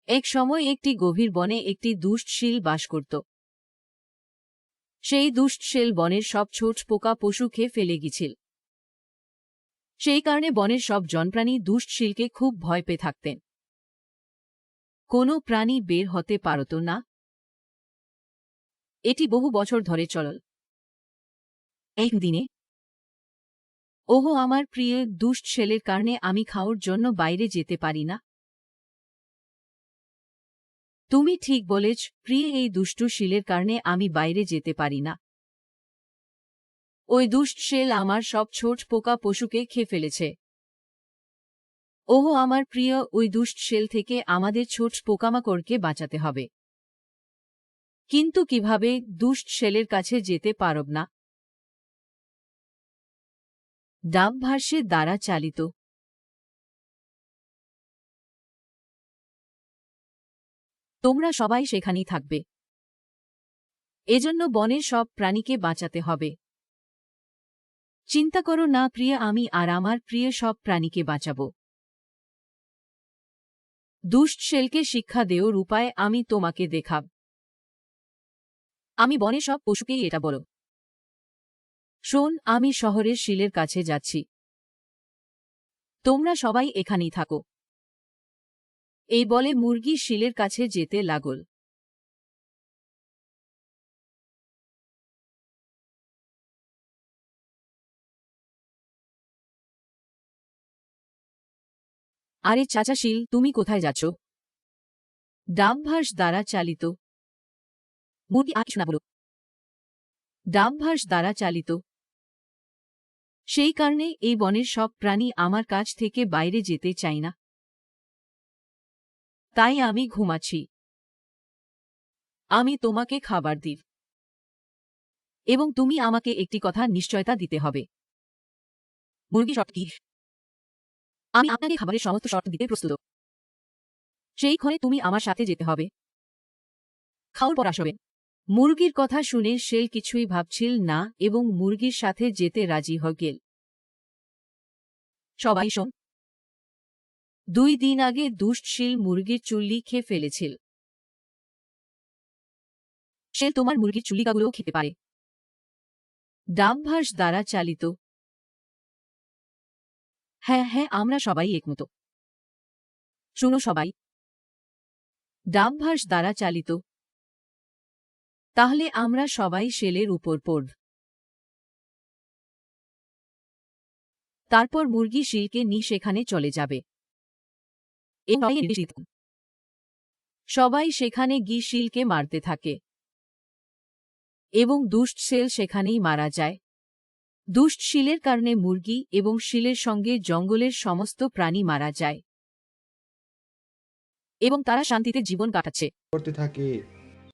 এক সময় একটি গভীর বনে একটি দুষ্ট শিল বাস করত। সেই দুষ্ট শিল বনের সব ছোট পোকা পশু খেয়ে ফেলে গেছিল। সেই কারণে বনের সব জনপ্রাণী দুষ্ট শিলকে খুব ভয় পেয়ে থাকতেন। কোনো প্রাণী বের হতে পারত না। এটি বহু বছর ধরে চলল। একদিনে, ওহো আমার প্রিয় দুষ্ট শিলের কারণে আমি খাওয়ার জন্য বাইরে যেতে পারি না। তুমি ঠিক বলেছ প্রিয়, এই দুষ্টু শিলের কারণে আমি বাইরে যেতে পারি না। ওই দুষ্ট শিল আমার সব ছোট পোকা পশুকে খেয়ে ফেলেছে। ওহো আমার প্রিয়, ওই দুষ্ট শিল থেকে আমাদের ছোট পোকামাকড়কে বাঁচাতে হবে। কিন্তু কিভাবে? দুষ্ট শিলের কাছে যেতে পারব না। ডাবভাসের দ্বারা চালিত। তোমরা সবাই সেখানেই থাকবে। এজন্য বনের সব প্রাণীকে বাঁচাতে হবে। চিন্তা করো না প্রিয়া, আমি আর আমার প্রিয় সব প্রাণীকে বাঁচাব। দুষ্ট শিলকে শিক্ষা দেওয়ার উপায় আমি তোমাকে দেখাব। আমি বনের সব পশুকেই এটা বলো। শোন, আমি শহরের শিলের কাছে যাচ্ছি। তোমরা সবাই এখানেই থাকো। এই বলে মুরগি শিলের কাছে যেতে লাগল। আরে চাচা শিল, তুমি কোথায় যাচ্ছ? ডাবভাস দ্বারা চালিত। মুরগি আর কিছু না বলো। ডাবভাস দ্বারা চালিত। সেই কারণে এই বনের সব প্রাণী আমার কাছ থেকে বাইরে যেতে চায় না। তাই আমি ঘুমাচ্ছি। আমি তোমাকে খাবার দিই। এবং তুমি আমাকে একটি কথা নিশ্চয়তা দিতে হবে। মুরগি শর্ত কি? আমি আপনাকে খাবারের সমস্ত শর্ত দিতে প্রস্তুত। সেই ক্ষণে তুমি আমার সাথে যেতে হবে। খাওয়ার পর আসবে। মুরগির কথা শুনে শিল কিছুই ভাবছিল না এবং মুরগির সাথে যেতে রাজি হয়ে গেল। সবাই শোন। 2 দিন আগে দুষ্ট শিল মুরগির চুল্লি খেয়ে ফেলেছিল। শিল তোমার মুরগির চুল্লিকাগুলোও খেতে পারে। ডাবভাস দ্বারা চালিত। হ্যাঁ হ্যাঁ, আমরা সবাই একমত। শুনো সবাই। ডাবভাস দ্বারা চালিত। তাহলে আমরা সবাই শিলের উপর পড়ব। তারপর মুরগি শিলকে নিয়ে সেখানে চলে যাবে। সবাই সেখানে গিয়ে শিলকে মারতে থাকে এবং দুষ্ট শিল সেখানেই মারা যায়। দুষ্ট শিলের কারণে মুরগি এবং শিলের সঙ্গে জঙ্গলের সমস্ত প্রাণী মারা যায় এবং তারা শান্তিতে জীবন কাটাচ্ছে। করতে থাকে।